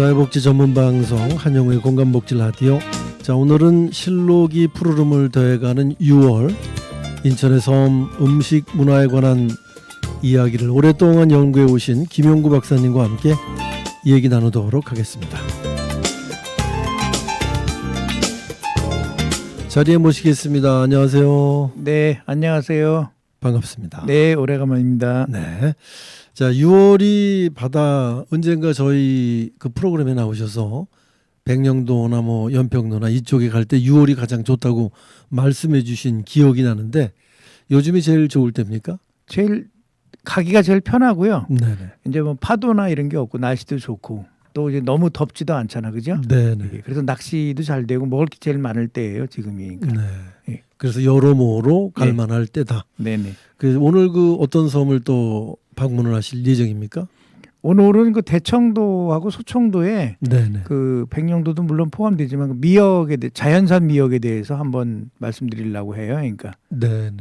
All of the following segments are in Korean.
사회복지 전문 방송 한영우의 공감복지 라디오. 자, 오늘은 실록이 푸르름을 더해가는 6월 인천의 섬 음식 문화에 관한 이야기를 오랫동안 연구해 오신 김용구 박사님과 함께 얘기 나누도록 하겠습니다. 자리에 모시겠습니다. 안녕하세요. 네, 안녕하세요. 반갑습니다. 네, 오래간만입니다. 네. 자, 6월이 바다 언젠가 저희 그 프로그램에 나오셔서 백령도나 뭐 연평도나 이쪽에 갈 때 6월이 가장 좋다고 말씀해 주신 기억이 나는데 요즘이 제일 좋을 때입니까? 제일 가기가 제일 편하고요. 네네. 이제 뭐 파도나 이런 게 없고 날씨도 좋고 또 이제 너무 덥지도 않잖아, 그죠? 네네. 그래서 낚시도 잘 되고 먹을 게 제일 많을 때예요, 지금이. 그러니까. 네. 예. 그래서 여러모로 네. 갈만할 때다. 네네. 그 오늘 그 어떤 섬을 또 방문을 하실 예정입니까? 오늘은 그 대청도하고 소청도에 네네. 그 백령도도 물론 포함되지만 그 미역에 자연산 미역에 대해서 한번 말씀드리려고 해요. 그러니까. 네네.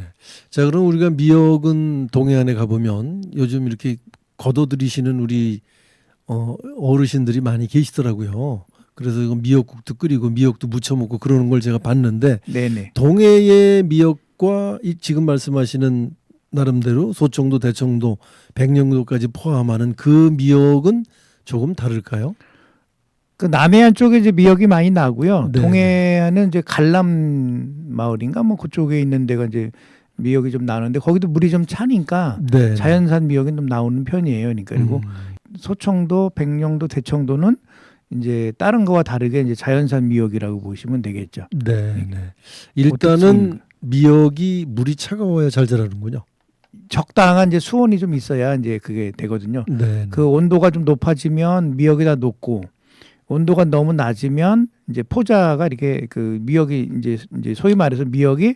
자, 그럼 우리가 미역은 동해안에 가보면 요즘 이렇게 걷어들이시는 우리 어르신들이 많이 계시더라고요. 그래서 이거 미역국도 끓이고 미역도 무쳐 먹고 그러는 걸 제가 봤는데 네네. 동해의 미역과 이 지금 말씀하시는 나름대로 소청도, 대청도, 백령도까지 포함하는 그 미역은 조금 다를까요? 그 남해안 쪽에 이제 미역이 많이 나고요. 네. 동해안은 이제 갈람 마을인가 뭐 그쪽에 있는 데가 이제 미역이 좀 나오는데 거기도 물이 좀 차니까 네. 자연산 미역이 좀 나오는 편이에요. 그러니까 그리고 소청도, 백령도, 대청도는 이제 다른 거와 다르게 이제 자연산 미역이라고 보시면 되겠죠. 네. 네. 일단은 미역이 물이 차가워야 잘 자라는군요. 적당한 이제 수온이 좀 있어야 이제 그게 되거든요. 네. 그 온도가 좀 높아지면 미역이 다 녹고 온도가 너무 낮으면 이제 포자가 이렇게 그 미역이 이제 소위 말해서 미역이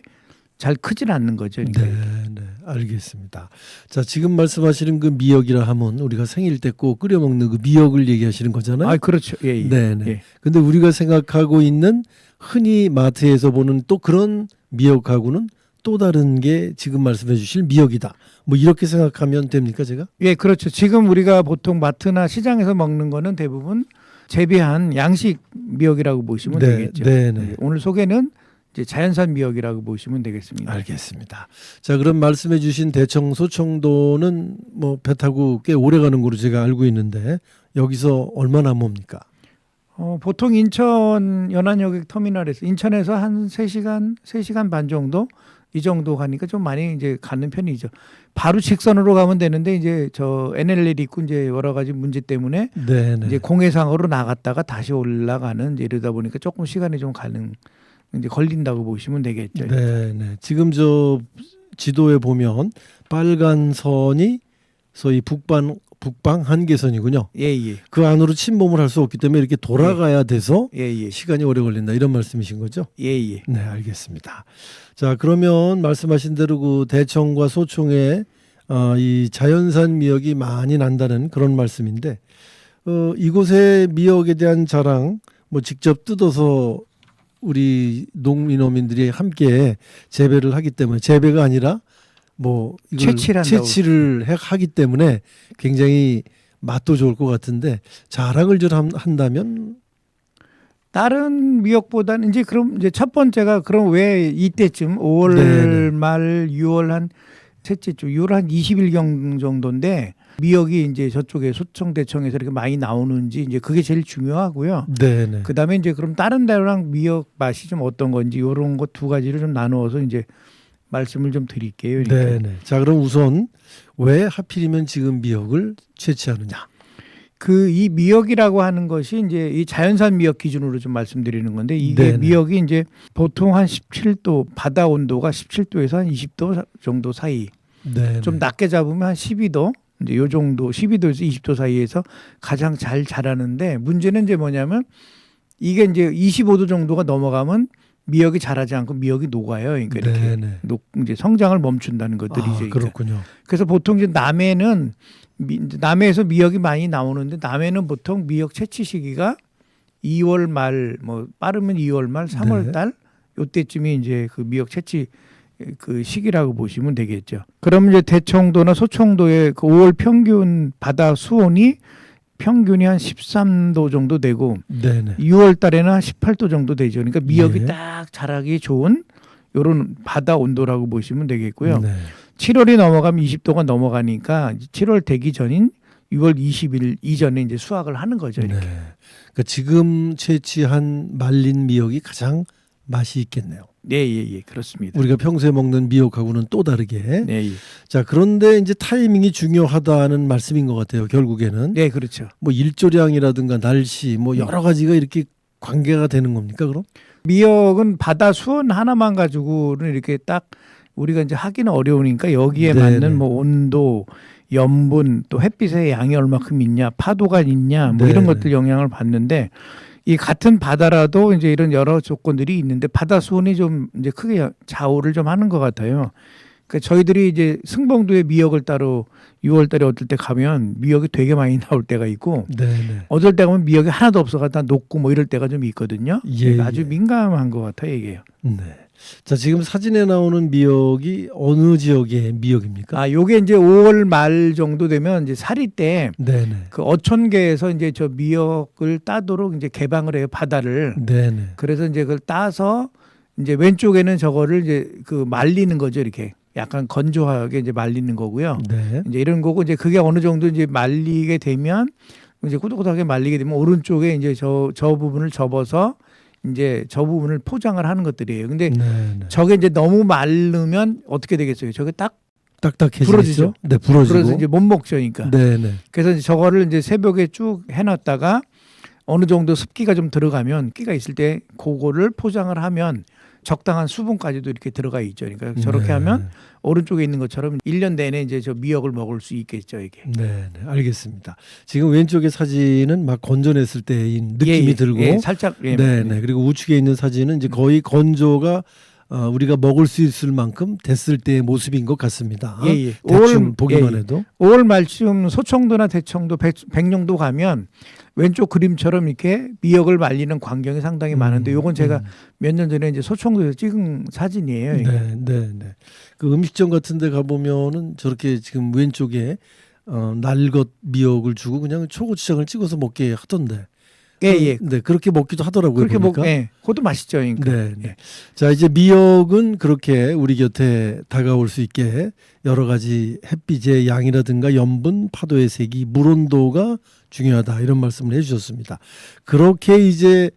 잘 크질 않는 거죠. 그러니까. 네, 네, 알겠습니다. 자, 지금 말씀하시는 그 미역이라 하면 우리가 생일 때 꼭 끓여 먹는 그 미역을 얘기하시는 거잖아요. 아, 그렇죠. 예, 예. 네, 네. 예. 근데 우리가 생각하고 있는 흔히 마트에서 보는 또 그런 미역하고는 또 다른 게 지금 말씀해 주실 미역이다. 뭐 이렇게 생각하면 됩니까, 제가? 예, 그렇죠. 지금 우리가 보통 마트나 시장에서 먹는 거는 대부분 재배한 양식 미역이라고 보시면 네, 되겠죠. 네, 네. 오늘 소개는 이제 자연산 미역이라고 보시면 되겠습니다. 알겠습니다. 자, 그럼 말씀해 주신 대청, 소청도는 뭐 배 타고 꽤 오래 가는 거로 제가 알고 있는데 여기서 얼마나 멉니까? 보통 인천 연안여객 터미널에서 인천에서 한 3시간 반 정도 이 정도 가니까 좀 많이 이제 가는 편이죠. 바로 직선으로 가면 되는데 이제 저 NLL이 있고 이제 여러 가지 문제 때문에 네, 네. 이제 공해상으로 나갔다가 다시 올라가는 이제 이러다 보니까 조금 시간이 좀 이제 걸린다고 보시면 되겠죠. 네, 네. 지금 저 지도에 보면 빨간 선이 소위 북방 한계선이군요. 예, 예. 그 안으로 침범을 할 수 없기 때문에 이렇게 돌아가야 돼서 예, 예. 시간이 오래 걸린다 이런 말씀이신 거죠? 예, 예. 네, 알겠습니다. 자, 그러면 말씀하신 대로 그 대청과 소청에 이 자연산 미역이 많이 난다는 그런 말씀인데 이곳의 미역에 대한 자랑 뭐 직접 뜯어서 우리 농민어민들이 함께 재배를 하기 때문에 재배가 아니라 뭐 이걸 채취를 하기 때문에 굉장히 맛도 좋을 것 같은데 자랑을 좀 한다면 다른 미역보다는 이제 그럼 이제 첫 번째가 그럼 왜 이때쯤 5월 네네. 말 6월 한 셋째 주 6월 한 20일경 정도인데 미역이 이제 저쪽에 소청 대청에서 이렇게 많이 나오는지 이제 그게 제일 중요하고요. 네네. 그다음에 이제 그럼 다른 데랑 미역 맛이 좀 어떤 건지 이런 것 두 가지를 좀 나누어서 이제 말씀을 좀 드릴게요. 그러니까. 네네. 자, 그럼 우선 왜 하필이면 지금 미역을 채취하느냐? 그 이 미역이라고 하는 것이 이제 이 자연산 미역 기준으로 좀 말씀드리는 건데 이게 네네. 미역이 이제 보통 한 17도 바다 온도가 17도에서 한 20도 정도 사이 네네. 좀 낮게 잡으면 한 12도 이제 요 정도 12도에서 20도 사이에서 가장 잘 자라는데 문제는 이제 뭐냐면 이게 이제 25도 정도가 넘어가면 미역이 자라지 않고 미역이 녹아요. 그러니까 이렇게 네네. 이제 성장을 멈춘다는 것들이죠. 그렇군요. 그래서 보통 이제 남해에서 미역이 많이 나오는데 남해는 보통 미역 채취 시기가 2월 말 뭐 빠르면 2월 말 3월 달 요때쯤이 이제 그 미역 채취 그 시기라고 보시면 되겠죠. 그럼 이제 대청도나 소청도의 그 5월 평균 바다 수온이 평균이 한 13도 정도 되고 네네. 6월 달에는 한 18도 정도 되죠. 그러니까 미역이 예. 딱 자라기 좋은 요런 바다 온도라고 보시면 되겠고요. 네. 7월이 넘어가면 20도가 넘어가니까 7월 되기 전인 6월 20일 이전에 이제 수확을 하는 거죠. 네. 이렇게. 그러니까 지금 채취한 말린 미역이 가장 맛이 있겠네요. 네, 예, 예, 그렇습니다. 우리가 평소에 먹는 미역하고는 또 다르게. 네, 예. 자, 그런데 이제 타이밍이 중요하다는 말씀인 것 같아요. 결국에는 네, 그렇죠. 뭐 일조량이라든가 날씨 뭐 여러 가지가 이렇게 관계가 되는 겁니까? 그럼? 미역은 바다 수온 하나만 가지고는 이렇게 딱 우리가 이제 하기는 어려우니까 여기에 네네. 맞는 뭐 온도, 염분, 또 햇빛의 양이 얼마큼 있냐, 파도가 있냐, 뭐 이런 네네. 것들 영향을 받는데 이 같은 바다라도 이제 이런 여러 조건들이 있는데 바다 수온이 좀 이제 크게 좌우를 좀 하는 것 같아요. 그러니까 저희들이 이제 승봉도에 미역을 따로 6월 달에 어떨 때 가면 미역이 되게 많이 나올 때가 있고 네네. 어떨 때 가면 미역이 하나도 없어가 다 녹고 뭐 이럴 때가 좀 있거든요. 예, 그러니까 아주 예. 민감한 것 같아요, 이게요. 네. 자, 지금 사진에 나오는 미역이 어느 지역의 미역입니까? 아, 요게 이제 5월 말 정도 되면 이제 사리 때 네네. 그 어촌계에서 이제 저 미역을 따도록 이제 개방을 해요, 바다를. 네네. 그래서 이제 그걸 따서 이제 왼쪽에는 저거를 이제 그 말리는 거죠, 이렇게. 약간 건조하게 이제 말리는 거고요. 네. 이제 이런 거고 이제 그게 어느 정도 이제 말리게 되면 이제 꾸덕꾸덕하게 말리게 되면 오른쪽에 이제 저 부분을 접어서 이제 저 부분을 포장을 하는 것들이에요. 근데 네네. 저게 이제 너무 마르면 어떻게 되겠어요? 저게 딱 딱딱해지죠? 부러지죠? 네, 부러지고. 그래서 이제 못 먹죠, 그러니까. 네네. 그래서 이제 저거를 이제 새벽에 쭉 해놨다가 어느 정도 습기가 좀 들어가면 끼가 있을 때 그거를 포장을 하면 적당한 수분까지도 이렇게 들어가 있죠. 그러니까 저렇게 네. 하면 오른쪽에 있는 것처럼 1년 내내 이제 저 미역을 먹을 수 있겠죠, 이게. 네, 네, 알겠습니다. 지금 왼쪽의 사진은 막 건져냈을 때인 느낌이 예, 예, 들고, 예, 살짝 예, 네, 네. 그리고 우측에 있는 사진은 이제 거의 건조가 우리가 먹을 수 있을 만큼 됐을 때의 모습인 것 같습니다. 예, 예. 대충 보기만 예, 예. 해도. 5월 말쯤 소청도나 대청도, 백령도 가면 왼쪽 그림처럼 이렇게 미역을 말리는 광경이 상당히 많은데 요건 제가 몇 년 전에 이제 소청도에서 찍은 사진이에요. 이게. 네, 네, 네. 그 음식점 같은데 가 보면은 저렇게 지금 왼쪽에 날것 미역을 주고 그냥 초고추장을 찍어서 먹게 하던데. 예, 예. 네, 그렇게 먹기도 하더라고요. 그렇게 보니까. 예. 그것도 맛있죠. 그러니까. 네, 네. 예. 자, 이제 미역은 그렇게 우리 곁에 다가올 수 있게 여러 가지 햇빛의 양이라든가 염분, 파도의 세기, 물 온도가 중요하다 이런 말씀을 해주셨습니다. 그렇게 이제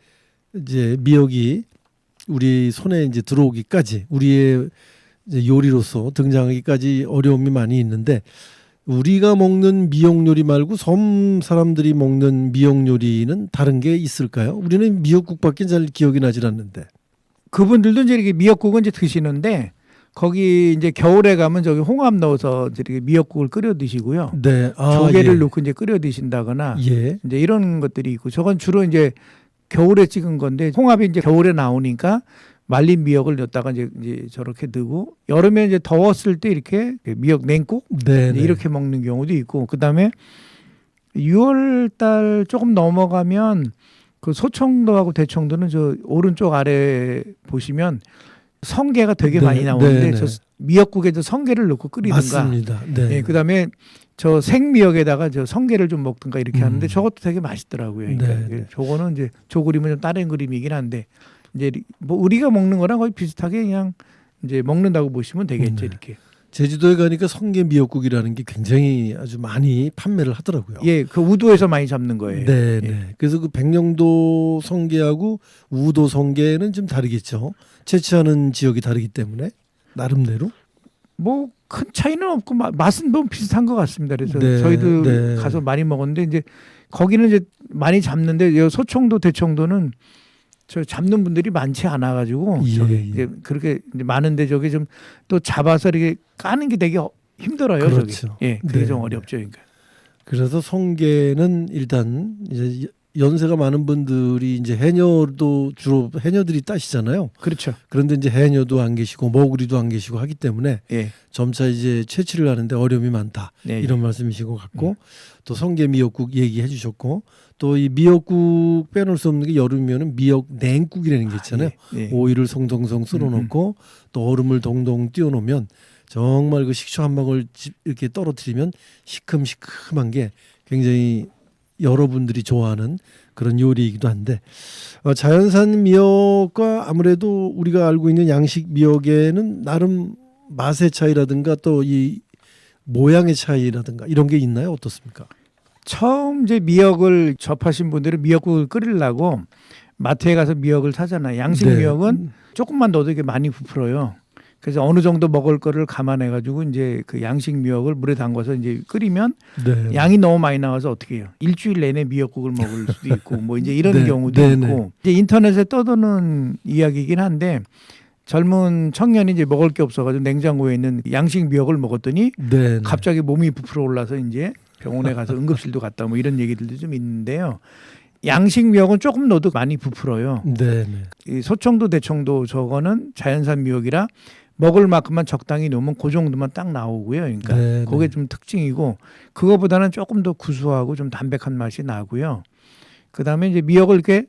미역이 우리 손에 이제 들어오기까지 우리의 이제 요리로서 등장하기까지 어려움이 많이 있는데 우리가 먹는 미역 요리 말고 섬 사람들이 먹는 미역 요리는 다른 게 있을까요? 우리는 미역국밖에 잘 기억이 나질 않는데. 그분들도 이제 이렇게 미역국은 이제 드시는데 거기 이제 겨울에 가면 저기 홍합 넣어서 이렇게 미역국을 끓여 드시고요. 네, 조개를 예. 넣고 이제 끓여 드신다거나 예. 이제 이런 것들이 있고 저건 주로 이제 겨울에 찍은 건데 홍합이 이제 겨울에 나오니까 말린 미역을 넣다가 이제 저렇게 넣고 여름에 이제 더웠을 때 이렇게 미역 냉국 네, 이제 이렇게 먹는 경우도 있고 그다음에 6월 달 조금 넘어가면 그 소청도하고 대청도는 저 오른쪽 아래 보시면 성게가 되게 네, 많이 나오는데 네, 네. 저 미역국에도 성게를 넣고 끓이든가 맞습니다. 네. 예, 그다음에 저 생미역에다가 저 성게를 좀 먹든가 이렇게 하는데 저것도 되게 맛있더라고요. 그러니까 네, 네. 저거는 이제 저 그림은 좀 다른 그림이긴 한데 이제 뭐 우리가 먹는 거랑 거의 비슷하게 그냥 이제 먹는다고 보시면 되겠죠. 네. 이렇게. 제주도에 가니까 성게 미역국이라는 게 굉장히 아주 많이 판매를 하더라고요. 예, 그 우도에서 많이 잡는 거예요. 네, 예. 네. 그래서 그 백령도 성게하고 우도 성게는 좀 다르겠죠. 채취하는 지역이 다르기 때문에 나름대로. 뭐 큰 차이는 없고 맛은 너무 비슷한 것 같습니다. 그래서 네, 저희도 네. 가서 많이 먹었는데 이제 거기는 이제 많이 잡는데 여 소청도 대청도는 저 잡는 분들이 많지 않아 가지고 예, 저기 예. 이제 그렇게 이제 많은데 저게 좀 또 잡아서 이렇게 까는 게 되게 힘들어요. 그렇죠. 저기. 예, 그게 네, 좀 네. 어렵죠. 그러니까. 그래서 성게는 일단 이제 연세가 많은 분들이 이제 해녀도 주로 해녀들이 따시잖아요. 그렇죠. 그런데 이제 해녀도 안 계시고 머구리도 안 계시고 하기 때문에 예. 점차 이제 채취를 하는데 어려움이 많다. 네, 이런 말씀이신 것 같고 또 성게 미역국 얘기해 주셨고 또 이 미역국 빼놓을 수 없는 게 여름이면은 미역 냉국이라는 게 있잖아요. 예. 오이를 송송송 썰어 놓고 또 얼음을 동동 띄워 놓으면 정말 그 식초 한 방울 이렇게 떨어뜨리면 시큼시큼한 게 굉장히 여러분들이 좋아하는 그런 요리이기도 한데 자연산 미역과 아무래도 우리가 알고 있는 양식 미역에는 나름 맛의 차이라든가 또 이 모양의 차이라든가 이런 게 있나요? 어떻습니까? 처음 이제 미역을 접하신 분들은 미역국을 끓이려고 마트에 가서 미역을 사잖아요. 양식 네. 미역은 조금만 넣어도 이게 많이 부풀어요. 그래서 어느 정도 먹을 거를 감안해 가지고 이제 그 양식 미역을 물에 담가서 이제 끓이면 네. 양이 너무 많이 나와서 어떻게 해요? 일주일 내내 미역국을 먹을 수도 있고 뭐 이제 이런 네, 경우도 네, 있고 이제 인터넷에 떠도는 이야기이긴 한데 젊은 청년이 이제 먹을 게 없어가지고 냉장고에 있는 양식 미역을 먹었더니 네. 갑자기 몸이 부풀어 올라서 이제 병원에 가서 응급실도 갔다 뭐 이런 얘기들도 좀 있는데요. 양식 미역은 조금 넣어도 많이 부풀어요. 네. 이 소청도 대청도 저거는 자연산 미역이라 먹을 만큼만 적당히 넣으면 그 정도만 딱 나오고요. 그러니까 네, 그게 네. 좀 특징이고 그거보다는 조금 더 구수하고 좀 담백한 맛이 나고요. 그다음에 이제 미역을 이렇게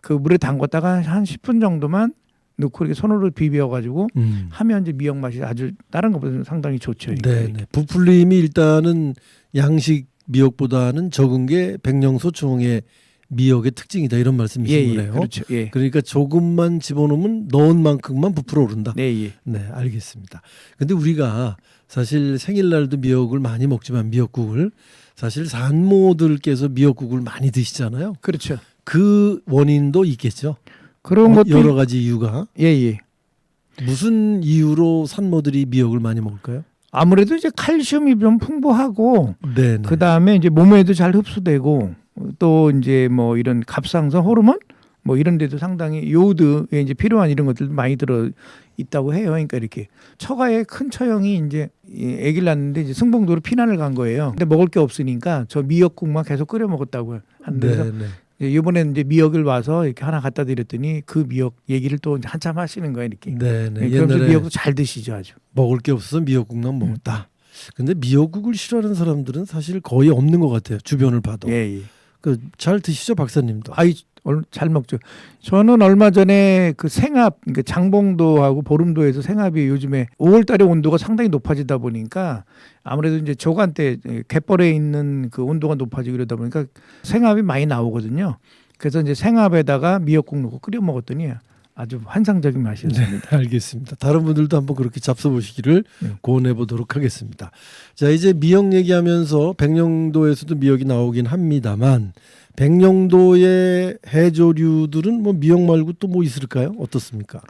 그 물에 담갔다가 한 10분 정도만 넣고 이렇게 손으로 비벼가지고 하면 이제 미역 맛이 아주 다른 것보다 상당히 좋죠. 그러니까 네. 네. 부풀림이 일단은 양식 미역보다는 적은 게 백령소총의 미역의 특징이다 이런 말씀이신 거네요. 그렇죠. 예. 그러니까 조금만 집어넣으면 넣은 만큼만 부풀어 오른다. 네, 예. 네, 알겠습니다. 근데 우리가 사실 생일날도 미역을 많이 먹지만 미역국을 사실 산모들께서 미역국을 많이 드시잖아요. 그렇죠. 그 원인도 있겠죠. 그런 것도 여러 가지 이유가 예, 예. 무슨 이유로 산모들이 미역을 많이 먹을까요? 아무래도 이제 칼슘이 좀 풍부하고 네, 네. 그 다음에 이제 몸에도 잘 흡수되고 또 이제 뭐 이런 갑상선 호르몬 뭐 이런 데도 상당히 요오드에 이제 필요한 이런 것들도 많이 들어 있다고 해요. 그러니까 이렇게 처가에 큰 처형이 이제 아기를 낳는데 이제 승봉도로 피난을 간 거예요. 근데 먹을 게 없으니까 저 미역국만 계속 끓여 먹었다고 하는데 네, 그래서 네. 이번에는 이제 미역을 와서 이렇게 하나 갖다 드렸더니 그 미역 얘기를 또 이제 한참 하시는 거예요. 이렇게. 네, 네. 그러면서 옛날에 미역도 잘 드시죠, 아주. 먹을 게 없어서 미역국만 먹었다. 근데 미역국을 싫어하는 사람들은 사실 거의 없는 것 같아요. 주변을 봐도. 예, 예. 그 잘 드시죠, 박사님도? 아이 잘 먹죠. 저는 얼마 전에 그 생합, 그러니까 장봉도하고 보름도에서 생합이 요즘에 5월달에 온도가 상당히 높아지다 보니까 아무래도 이제 조간 때 갯벌에 있는 그 온도가 높아지고 이러다 보니까 생합이 많이 나오거든요. 그래서 이제 생합에다가 미역국 넣고 끓여 먹었더니 아주 환상적인 맛이었습니다. 네, 알겠습니다. 다른 분들도 한번 그렇게 잡숴보시기를 네. 권해 보도록 하겠습니다. 자, 이제 미역 얘기하면서 백령도에서도 미역이 나오긴 합니다만 백령도의 해조류들은 뭐 미역 말고 또 뭐 있을까요? 어떻습니까?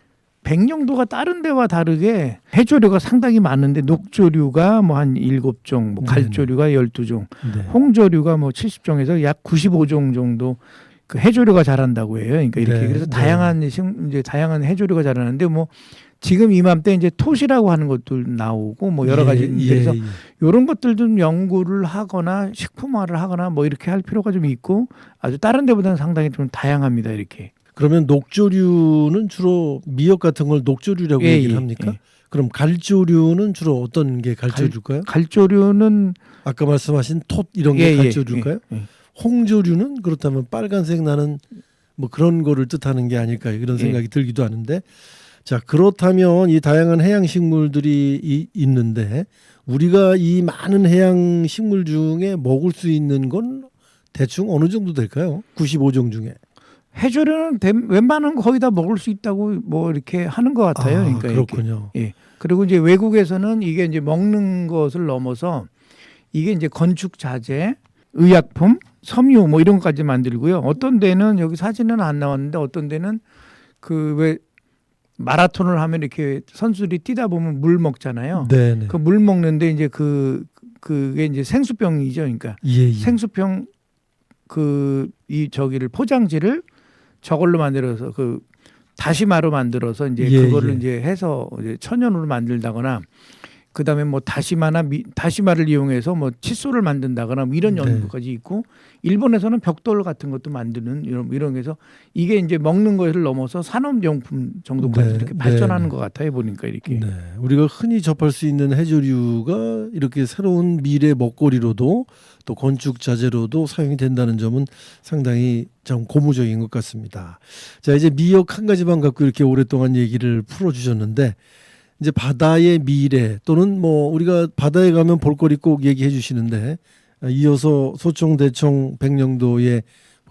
백령도가 다른 데와 다르게 해조류가 상당히 많은데 녹조류가 뭐 한 7종, 뭐 갈조류가 12종, 네. 홍조류가 뭐 70종에서 약 95종 정도 그 해조류가 자란다고 해요. 그러니까 이렇게 네, 그래서 네. 이제 다양한 해조류가 자라는데 뭐 지금 이맘때 이제 톳이라고 하는 것들 나오고 뭐 여러 가지 그래서 이런 것들 좀 연구를 하거나 식품화를 하거나 뭐 이렇게 할 필요가 좀 있고 아주 다른 데보다는 상당히 좀 다양합니다. 이렇게. 그러면 녹조류는 주로 미역 같은 걸 녹조류라고 예, 얘기를 예, 합니까? 예. 그럼 갈조류는 주로 어떤 게 갈조류일까요? 갈조류는 아까 말씀하신 톳 이런 게 예, 예, 갈조류일까요? 예, 예. 홍조류는 그렇다면 빨간색 나는 뭐 그런 거를 뜻하는 게 아닐까요? 이런 생각이 들기도 하는데 자 그렇다면 이 다양한 해양 식물들이 있는데 우리가 이 많은 해양 식물 중에 먹을 수 있는 건 대충 어느 정도 될까요? 95종 중에. 해조류는 웬만한 거 거의 다 먹을 수 있다고 뭐 이렇게 하는 것 같아요. 그러니까 그렇군요. 이렇게. 예. 그리고 이제 외국에서는 이게 이제 먹는 것을 넘어서 이게 이제 건축 자재, 의약품, 섬유 뭐 이런 것까지 만들고요. 어떤 데는 여기 사진은 안 나왔는데 어떤 데는 그 왜 마라톤을 하면 이렇게 선수들이 뛰다 보면 물 먹잖아요. 네네. 그 물 먹는데 이제 그게 이제 생수병이죠. 그러니까 예. 생수병 이 저기를 포장지를 저걸로 만들어서 그 다시마로 만들어서 이제 예, 그거를 예. 이제 해서 이제 천연으로 만들다거나 그다음에 뭐 다시마를 이용해서 뭐 칫솔을 만든다거나 뭐 이런 네. 연구까지 있고 일본에서는 벽돌 같은 것도 만드는 이런 게서 이게 이제 먹는 것을 넘어서 산업용품 정도까지 네, 이렇게 발전하는 네, 것 같아요 보니까 이렇게. 네. 우리가 흔히 접할 수 있는 해조류가 이렇게 새로운 미래 먹거리로도 또 건축 자재로도 사용이 된다는 점은 상당히 좀 고무적인 것 같습니다. 자, 이제 미역 한 가지만 갖고 이렇게 오랫동안 얘기를 풀어주셨는데 이제 바다의 미래 또는 뭐 우리가 바다에 가면 볼거리 꼭 얘기해 주시는데 이어서 소총, 대청, 백령도에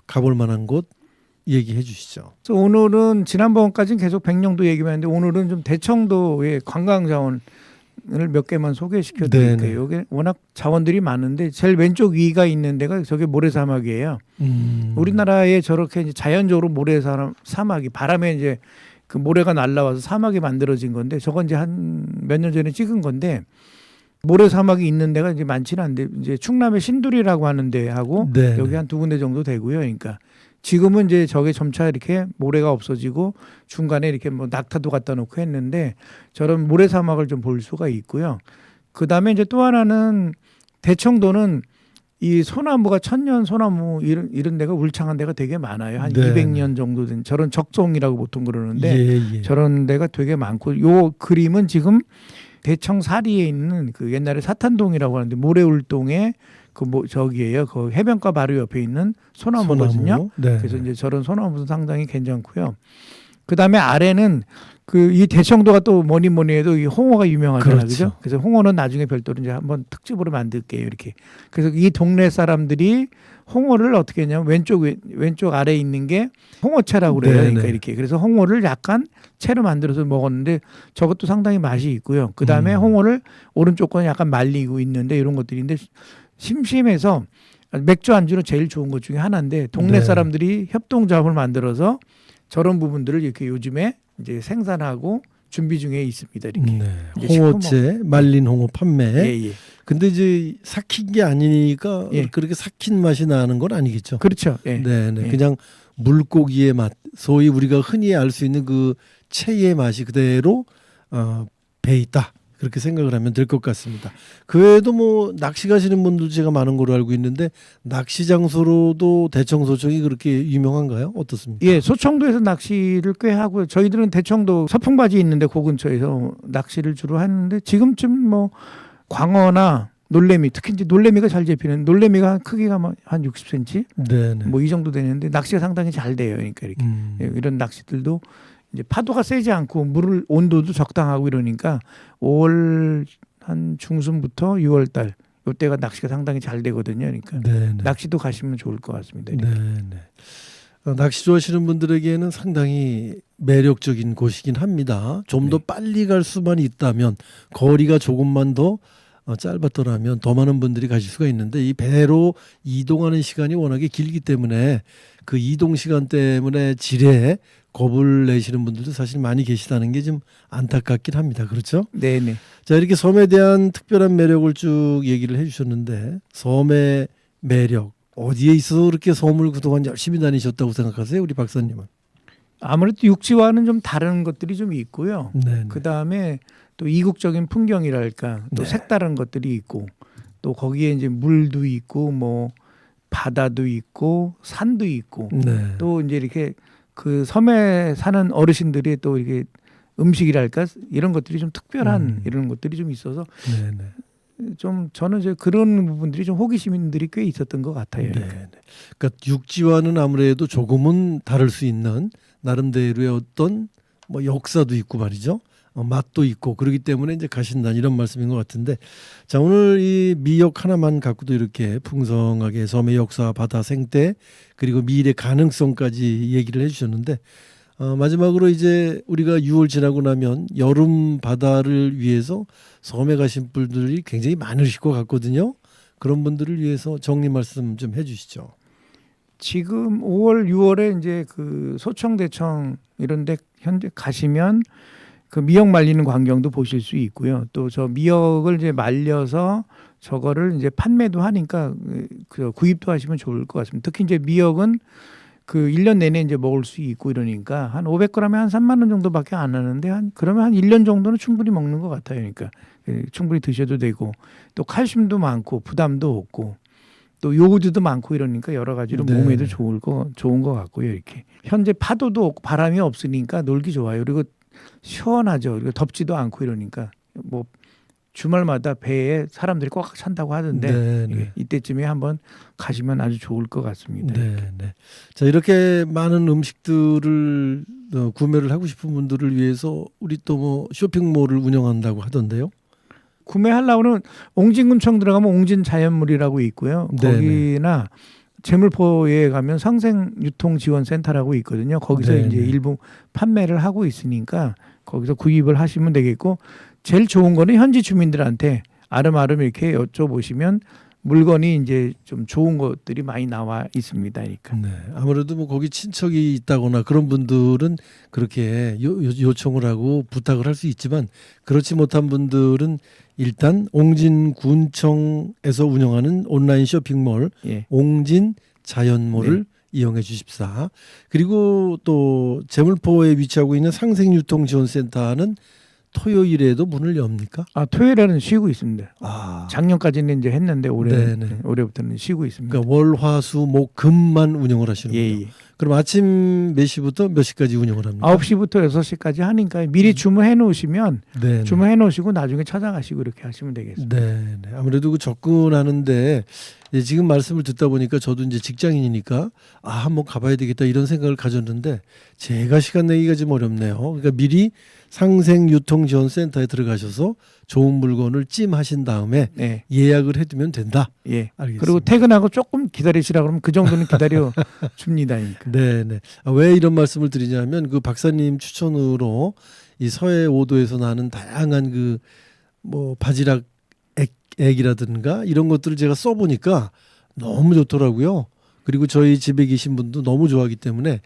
가볼 만한 곳 얘기해 주시죠. 그래서 오늘은 지난번까지는 계속 백령도 얘기만 했는데 오늘은 좀 대청도의 관광 자원을 몇 개만 소개시켜 드릴게요. 이게 워낙 자원들이 많은데 제일 왼쪽 위가 있는 데가 저게 모래사막이에요. 우리나라에 저렇게 이제 자연적으로 모래사막이 바람에 이제 그 모래가 날라와서 사막이 만들어진 건데 저건 이제 한 몇 년 전에 찍은 건데 모래사막이 있는 데가 이제 많지는 않은데 이제 충남의 신두리라고 하는 데하고 네. 여기 한 두 군데 정도 되고요. 그러니까 지금은 이제 저게 점차 이렇게 모래가 없어지고 중간에 이렇게 뭐 낙타도 갖다 놓고 했는데 저런 모래사막을 좀 볼 수가 있고요. 그 다음에 이제 또 하나는 대청도는 이 소나무가 천년 소나무 이런 데가 울창한 데가 되게 많아요. 한 네. 200년 정도 된 저런 적송이라고 보통 그러는데 예. 저런 데가 되게 많고 요 그림은 지금 대청 사리에 있는 그 옛날에 사탄동이라고 하는데 모래울동에 그 뭐 저기에요. 그 해변가 바로 옆에 있는 소나무거든요. 소나무. 네. 그래서 이제 저런 소나무도 상당히 괜찮고요. 그 다음에 아래는 그 이 대청도가 또 뭐니 해도 이 홍어가 유명하잖아요. 그렇죠. 그죠? 그래서 홍어는 나중에 별도로 이제 한번 특집으로 만들게요. 이렇게. 그래서 이 동네 사람들이 홍어를 어떻게 했냐면 왼쪽 아래에 있는 게 홍어채라고 그래요. 네네. 그러니까 이렇게. 그래서 홍어를 약간 채로 만들어서 먹었는데 저것도 상당히 맛이 있고요. 그 다음에 홍어를 오른쪽 건 약간 말리고 있는데 이런 것들인데 심심해서 맥주 안주로 제일 좋은 것 중에 하나인데 동네 네. 사람들이 협동조합을 만들어서 저런 부분들을 이렇게 요즘에 이제 생산하고 준비 중에 있습니다. 이렇게. 이제 홍어채, 말린 홍어 판매. 예. 근데 이제 삭힌 게 아니니까 예. 그렇게 삭힌 맛이 나는 건 아니겠죠. 그렇죠. 예. 네. 예. 그냥 물고기의 맛, 소위 우리가 흔히 알 수 있는 그 채의 맛이 그대로 배 있다. 그렇게 생각을 하면 될 것 같습니다. 그 외에도 뭐 낚시 가시는 분들 제가 많은 걸로 알고 있는데 낚시 장소로도 대청 소총이 그렇게 유명한가요? 어떻습니까? 예, 소청도에서 낚시를 꽤 하고요. 저희들은 대청도 서풍바지 있는데 그 근처에서 낚시를 주로 하는데 지금쯤 뭐 광어나 놀래미, 특히 이제 놀래미가 잘 잡히는 놀래미가 크기가 한 60cm 네네. 뭐 이 정도 되는데 낚시가 상당히 잘 돼요. 그러니까 이렇게 예, 이런 낚시들도 이제 파도가 세지 않고 물 온도도 적당하고 이러니까 5월 한 중순부터 6월 달 이때가 낚시가 상당히 잘 되거든요. 그러니까 네네. 낚시도 가시면 좋을 것 같습니다. 네네. 낚시 좋아하시는 분들에게는 상당히 매력적인 곳이긴 합니다. 좀 더 네. 빨리 갈 수만 있다면 거리가 조금만 더 짧았더라면 더 많은 분들이 가실 수가 있는데 이 배로 이동하는 시간이 워낙에 길기 때문에 그 이동 시간 때문에 지레 겁을 내시는 분들도 사실 많이 계시다는 게 좀 안타깝긴 합니다. 그렇죠? 네네. 자, 이렇게 섬에 대한 특별한 매력을 쭉 얘기를 해주셨는데 섬의 매력 어디에 있어서 그렇게 섬을 그동안 열심히 다니셨다고 생각하세요? 우리 박사님은? 아무래도 육지와는 좀 다른 것들이 좀 있고요. 네. 그 다음에 또 이국적인 풍경이랄까 또 네. 색다른 것들이 있고 또 거기에 이제 물도 있고 뭐 바다도 있고 산도 있고 네. 또 이제 이렇게 그 섬에 사는 어르신들이 또 이렇게 음식이랄까 이런 것들이 좀 특별한 이런 것들이 좀 있어서 네네. 좀 저는 이제 그런 부분들이 좀 호기심들이 꽤 있었던 것 같아요. 네. 그러니까 육지와는 아무래도 조금은 다를 수 있는 나름대로의 어떤 뭐 역사도 있고 말이죠. 맛도 있고 그렇기 때문에 이제 가신다는 이런 말씀인 것 같은데 자 오늘 이 미역 하나만 갖고도 이렇게 풍성하게 섬의 역사, 바다 생태 그리고 미래 가능성까지 얘기를 해주셨는데 마지막으로 이제 우리가 6월 지나고 나면 여름 바다를 위해서 섬에 가신 분들이 굉장히 많으실 것 같거든요. 그런 분들을 위해서 정리 말씀 좀 해주시죠. 지금 5월, 6월에 이제 그 소청, 대청 이런데 현재 가시면 그 미역 말리는 광경도 보실 수 있고요. 또 저 미역을 이제 말려서 저거를 이제 판매도 하니까 그 구입도 하시면 좋을 것 같습니다. 특히 이제 미역은 그 1년 내내 이제 먹을 수 있고 이러니까 한 500g에 한 3만 원 정도밖에 안 하는데 그러면 한 1년 정도는 충분히 먹는 것 같아요. 그러니까 충분히 드셔도 되고 또 칼슘도 많고 부담도 없고 또 요구드도 많고 이러니까 여러 가지로 네. 몸에도 좋은 것 같고요. 이렇게 현재 파도도 없고 바람이 없으니까 놀기 좋아요. 그리고 시원하죠. 그리고 덥지도 않고 이러니까 뭐 주말마다 배에 사람들이 꽉 찬다고 하던데 네. 이때쯤에 한번 가시면 아주 좋을 것 같습니다. 네. 자 이렇게 많은 음식들을 구매를 하고 싶은 분들을 위해서 우리 또 뭐 쇼핑몰을 운영한다고 하던데요. 구매하려고는 옹진군청 들어가면 옹진자연물이라고 있고요. 네네. 거기나 제물포에 가면 상생유통지원센터라고 있거든요. 거기서 네네. 이제 일부 판매를 하고 있으니까 거기서 구입을 하시면 되겠고, 제일 좋은 거는 현지 주민들한테 아름아름 이렇게 여쭤보시면 물건이 이제 좀 좋은 것들이 많이 나와 있습니다. 그러니까. 네. 아무래도 뭐 거기 친척이 있다거나 그런 분들은 그렇게 요청을 하고 부탁을 할 수 있지만, 그렇지 못한 분들은 일단 옹진군청에서 운영하는 온라인 쇼핑몰 예. 옹진 자연몰을 이용해 주십사. 그리고 또 제물포에 위치하고 있는 상생유통지원센터는 토요일에도 문을 엽니까? 아, 토요일에는 쉬고 있습니다. 아, 작년까지는 이제 했는데 네네. 올해부터는 쉬고 있습니다. 그러니까 월, 화, 수, 목, 금만 운영을 하시는군요. 예. 그럼 아침 몇 시부터 몇 시까지 운영을 합니까? 9시부터 6시까지 하니까 미리 주문해 놓으시면 네. 주문해 놓으시고 나중에 찾아가시고 이렇게 하시면 되겠습니다. 네. 아무래도 그 접근하는데 지금 말씀을 듣다 보니까 저도 이제 직장인이니까 한번 가봐야 되겠다 이런 생각을 가졌는데, 제가 시간 내기가 좀 어렵네요. 그러니까 미리 상생유통지원센터에 들어가셔서 좋은 물건을 찜하신 다음에 네. 예약을 해두면 된다. 예. 알겠습니다. 그리고 퇴근하고 조금 기다리시라 그러면 그 정도는 기다려 줍니다. 그러니까. 네네. 왜 이런 말씀을 드리냐면, 그 박사님 추천으로 이 서해 5도에서 나는 다양한 그 뭐 바지락 액이라든가 이런 것들을 제가 써보니까 너무 좋더라고요. 그리고 저희 집에 계신 분도 너무 좋아하기 때문에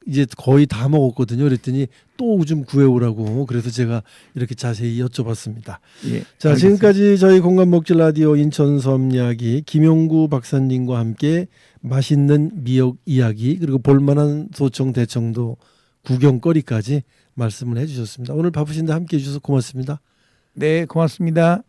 이제 거의 다 먹었거든요. 그랬더니 또 좀 구해오라고, 그래서 제가 이렇게 자세히 여쭤봤습니다. 예. 자, 알겠습니다. 지금까지 저희 공감먹질 라디오 인천섬 이야기 김용구 박사님과 함께 맛있는 미역 이야기, 그리고 볼만한 소청 대청도 구경거리까지 말씀을 해주셨습니다. 오늘 바쁘신데 함께 해주셔서 고맙습니다. 네, 고맙습니다.